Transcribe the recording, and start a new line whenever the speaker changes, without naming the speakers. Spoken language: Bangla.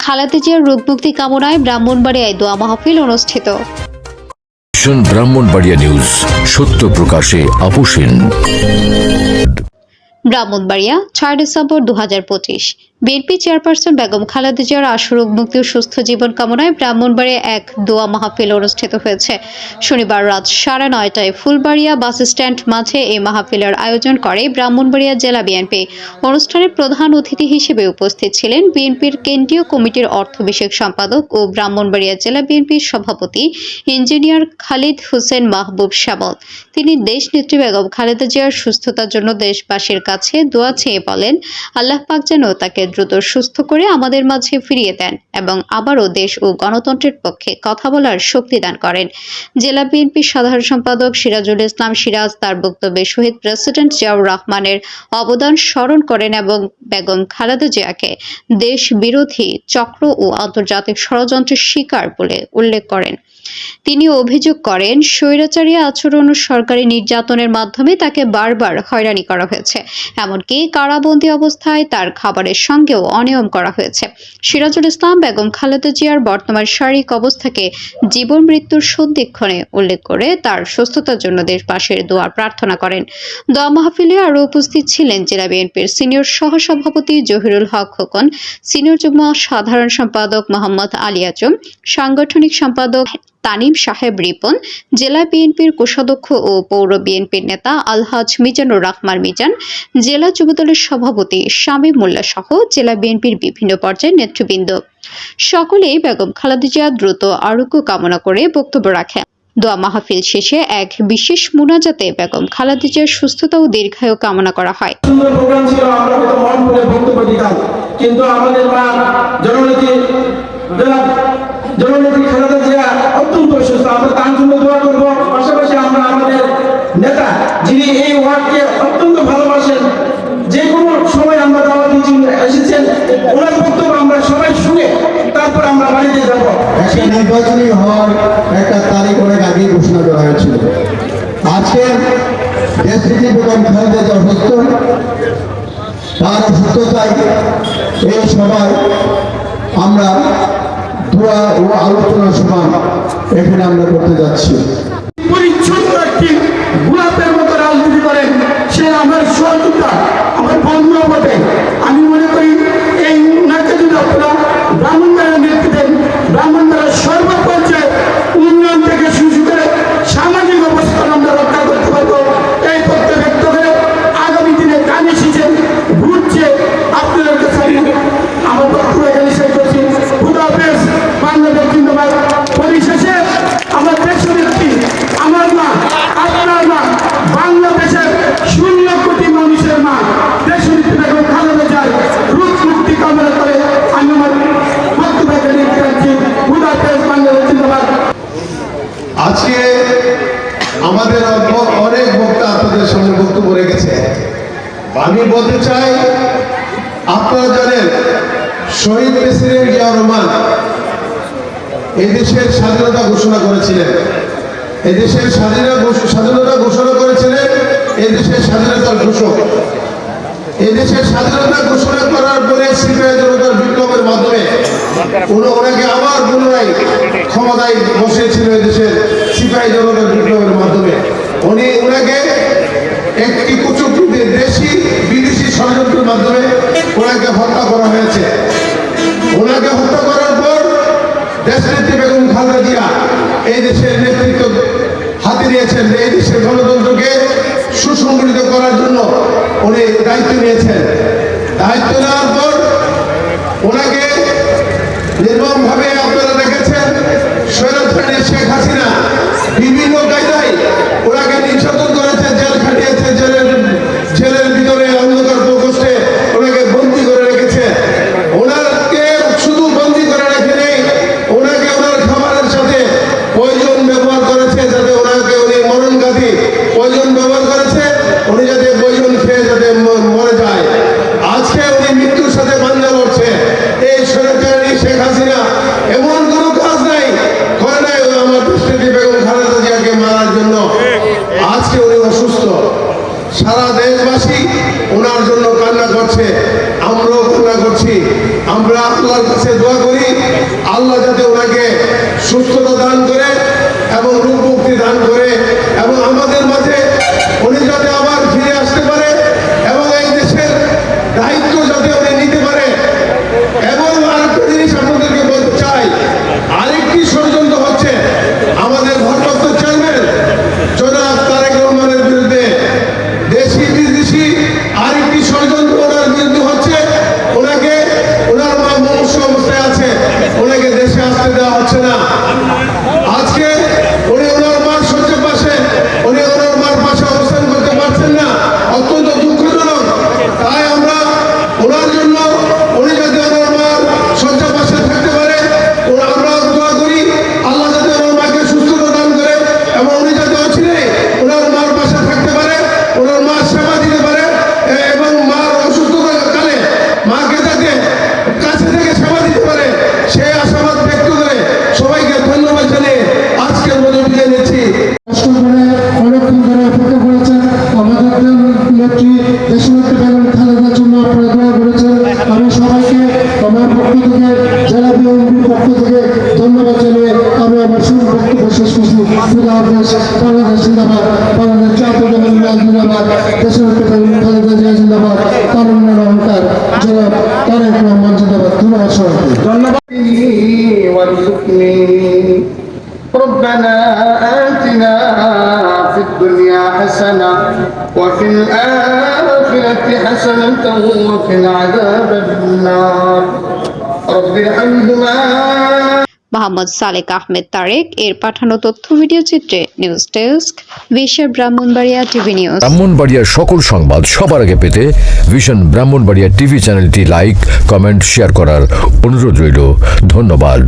খালেদা জিয়ার রোগমুক্তি কামনায় ব্রাহ্মণবাড়িয়ায় দোয়া মাহফিল অনুষ্ঠিত।
ব্রাহ্মণবাড়িয়া নিউজ, সত্য প্রকাশে আপোষহীন।
Brahmanbaria 6 December 2025। BNP chairperson Begum Khaleda জিয়ার আশু রোগ মুক্তি ও সুস্থ জীবন কামনায় ব্রাহ্মণবাড়িয়া এক দোয়া মাহফিল অনুষ্ঠিত হয়েছে। শনিবার রাত 9:30টায় ফুলবাড়িয়া বাস স্ট্যান্ড মাঝে এই মাহফিলের আয়োজন করে ব্রাহ্মণবাড়িয়া জেলা বিএনপি। অনুষ্ঠানে প্রধান অতিথি হিসেবে উপস্থিত ছিলেন বিএনপির কেন্দ্রীয় কমিটির অর্থ বিষয়ক সম্পাদক ও ব্রাহ্মণবাড়িয়া জেলা বিএনপির সভাপতি ইঞ্জিনিয়ার খালিদ হোসেন মাহবুব শ্যামল। তিনি দেশনেত্রী বেগম খালেদা জিয়ার সুস্থতার জন্য দেশবাসীর কাছে দোয়া চেয়ে বলেন, আল্লাহ পাক যেন তাকে দ্রুত সুস্থ করে আমাদের মাঝে ফিরিয়ে দেন এবং আবারও দেশ ও গণতন্ত্রের পক্ষে কথা বলার শক্তি দান করেন। জেলা বিএনপির সাধারণ সম্পাদক সিরাজুল ইসলাম সিরাজ তার বক্তব্যে শহীদ প্রেসিডেন্ট জিয়াউর রহমানের অবদান স্মরণ করেন এবং বেগম খালেদা জিয়াকে দেশ বিরোধী চক্র ও আন্তর্জাতিক ষড়যন্ত্রের শিকার বলে উল্লেখ করেন। তিনি অভিযোগ করেন, স্বৈরাচারী আচরণ ও সরকারি নির্যাতনের মাধ্যমে তাকে বারবার হয়রানি করা হয়েছে, এমনকি কারাবন্দী অবস্থায় তার খাবারের সঙ্গেও অনিয়ম করা হয়েছে। সিরাজুল ইসলাম বেগম খালেদা জিয়ার বর্তমান শারীরিক অবস্থাকে জীবন মৃত্যুর সন্ধিক্ষণে উল্লেখ করে তার সুস্থতার জন্য দেশবাসীর দোয়ার প্রার্থনা করেন। দোয়া মাহফিলে আরও উপস্থিত ছিলেন জেলা বিএনপির সিনিয়র সহসভাপতি জহিরুল হক খোকন, সিনিয়র যুগ্ম সাধারণ সম্পাদক মোহাম্মদ আলী আজম, সাংগঠনিক সম্পাদক তানিম সাহেব রিপন, জেলা বিএনপির কোষাধ্যক্ষ ও পৌর বিএনপির নেতা আলহাজ মিজানুর রহমান মিজান, জেলা যুবদলের সভাপতি শামীম মোল্লা সহ জেলা বিএনপির বিভিন্ন পর্যায়ের নেতৃবৃন্দ। সকলেই বেগম খালেদা জিয়া দ্রুত আরোগ্য কামনা করে বক্তব্য রাখেন। দোয়া মাহফিল শেষে এক বিশেষ মুনাজাতে বেগম খালেদা জিয়ার সুস্থতা ও দীর্ঘায়ু কামনা করা হয়।
সুন্দর প্রোগ্রাম ছিল, আমরা কত মন করে বক্তব্য দিতাম, কিন্তু আমাদের মা জননেত্রী খালেদা জিয়া অত্যন্ত অসুস্থ। আমরা তার জন্য দোয়া করবো। পাশাপাশি আমরা আমাদের নেতা যিনি এই ওয়ার্ডকে অত্যন্ত ভালোবাসেন, যে কোনো সময় আমরা দাওয়াত দিয়ে এসেছেন, ওনার বক্তব্য আমরা সবাই শুনে তারপর আমরা বাড়িতে যাবো।
একটা নির্বাচনী হওয়ার একটা তারিখ অনেক আগেই ঘোষণা করা হয়েছিল। আজকে দেশটিতে বেগম খালেদা জিয়া অসুস্থ, তার অসুস্থতায় এই সভায় আমরা দোয়া ও আলোচনা সভা এখানে আমরা করতে যাচ্ছি।
পরিচ্ছন্ন একটি গোলাপের মতো রাজনীতি করেন, সে আমার সহযোগিতা, আমার বন্ধু বটে। আমি মনে করি এই উনাকে যদি আপনারা ব্রাহ্মণবাড়িয়ার নেতৃত্বে ব্রাহ্মণবাড়িয়ার সর্বপর্যায়ে উন্নয়ন থেকে শুরু করে সামাজিক অবস্থান আমরা রক্ষা করতে পারবো, এই পক্ষে ব্যক্ত করে আগামী দিনে গান এসেছেন ঘুরছে আপনাদের কাছে আমার বক্তব্য এখানে শেষ করছি। খুদা হাফেজ। বাংলাদেশ জিন্দাবাদ। পরিশেষে আমার দেশনেত্রী, আমার মা, আপনার মা, বাংলাদেশের 16 কোটি মানুষের মা দেশনেত্রী বেগম খালেদা জিয়ার রোগ মুক্তি কামনা করে আমি আমার বক্তব্য এখানে রাখছি। খুদা হাফেজ। বাংলাদেশ জিন্দাবাদ।
আজকে আমাদের অনেক বক্তা আপনাদের সামনে বক্তব্য রেখেছে। আমি বলতে চাই, আপনারা জানেন শহীদ প্রেসিডেন্ট জিয়াউর রহমান এদেশের স্বাধীনতা ঘোষণা করেছিলেন। এদেশের স্বাধীনতা ঘোষণা করেছিলেন এদেশের স্বাধীনতার ঘোষক। এদেশের স্বাধীনতা ঘোষণা করার পরে সিপাহী জনতার বিপ্লবের মাধ্যমে ওনাকে আবার পুনরায় ক্ষমতায় বসেছিল এদেশের সিপাহী জনতার বিপ্লবের মাধ্যমে। ওনাকে একটি কুচক্রীতে দেশি বিদেশি ষড়যন্ত্রের মাধ্যমে ওনাকে হত্যা করা হয়েছে। ওনাকে হত্যা করার পর দেশনেত্রী বেগম খালেদা জিয়া এই দেশের নেতৃত্ব হাতে নিয়েছেন। এই দেশের গণতন্ত্রকে সুসংগঠিত করার জন্য উনি দায়িত্ব নিয়েছেন। দায়িত্ব নেওয়ার পর ওনাকে নির্মমভাবে আপনারা দেখেছেন, স্বৈরাচারী শেখ হাসিনা বিভিন্ন কায়দায় ওনাকে নির্যাতন করেছে, জেল খাটিয়েছে, জেলের ভিতরে অন্ধকার প্রকোষ্ঠে ওনাকে বন্দী করে রেখেছে। ওনাকে শুধু বন্দী করে রেখে নেই, ওনাকে ওনার খাবারের সাথে পয়জন ব্যবহার করেছে, যাতে ওনাকে উনি মরণঘাতী পয়জন ব্যবহার করেছে, উনি যাতে পয়জন খেয়ে যাতে মরে যায়। আজকে উনি মৃত্যুর সাথে পাঞ্জা লড়ছে। আমরা আল্লাহর কাছে দোয়া করি আল্লাহ যাতে ওনাকে সুস্থতা দান করে এবং রোগ মুক্তি দান করে এবং আমাদের মাঝে উনি যাতে আবার ফিরে আসতে পারে এবং এই দেশের দায়িত্ব যাতে উনি নিতে পারে। এবং আরেকটা জিনিস আপনাদেরকে বলতে চাই, আরেকটি ষড়যন্ত্র হচ্ছে আমাদের ভারপ্রাপ্ত চেয়ারম্যান জনাব তারেক রহমানের বিরুদ্ধে, দেশি বিদেশি আরেকটি ষড়যন্ত্র ওনার বিরুদ্ধে হচ্ছে। ওনাকে ওনার মা মুমূর্ষু অবস্থায় আছে, ওনাকে দেশে আসতে দেওয়া হচ্ছে না। আজকে উনি ওনার মার শয্যার পাশে, উনি ওনার মার পাশে অবস্থান করতে পারছেন না, অত্যন্ত দুঃখজনক। তাই আমরা ওনার জন্য উনি যাতে ওনার মার শয্যার পাশে থাকতে পারে, আমরা দোয়া করি আল্লাহ যাতে ওনার মাকে সুস্থতা দান করে এবং উনি যাতে অচিরে ওনার মার পাশে থাকতে পারে, ওনার মার সেবা দিতে পারে এবং মার অসুস্থতা কালে মাকে যাতে কাছে থেকে সেবা দিতে পারে, সেই আশাবাদ ব্যক্ত করে সবাইকে ধন্যবাদ জানিয়ে আজকের মতো বিদায় নিচ্ছি।
কষ্ট করে অনেকক্ষণ ধরে অপেক্ষা করেছেন আমাদের নেত্রী দেশনেত্রী বেগম খালেদার জন্য আপনারা দোয়া করেছেন। আমি সবাইকে আমার পক্ষ থেকে জেলা বিএনপির পক্ষ থেকে ধন্যবাদ জানিয়ে আমি আমার শুরু বক্তব্য শেষ করছি। খুদা হাফেজ। বাংলাদেশ জিন্দাবাদ, বাংলাদেশ জাতীয় দল জিন্দাবাদ, দেশনেত্রী বেগম খালেদা জিয়া জিন্দাবাদ, তারুণ্যের অহংকার জনাব তারেক রহমান জিন্দাবাদ। ধন্যবাদ সবাইকে।
وارزقني ربنا آتنا في الدنيا حسنة وفي الآخرة حسنة وقنا عذاب النار رب ارحمهما।
মোহাম্মদ সালেক আহমেদ তারেক এর পাঠানো তথ্য ভিডিও চিত্রে news desk vision Brahmanbaria TV news.
ব্রাহ্মণবাড়িয়ার সকল সংবাদ সবার আগে পেতে ভিশন ব্রাহ্মণবাড়িয়া টিভি চ্যানেলটি লাইক, কমেন্ট, শেয়ার করার অনুরোধ রইল। ধন্যবাদ।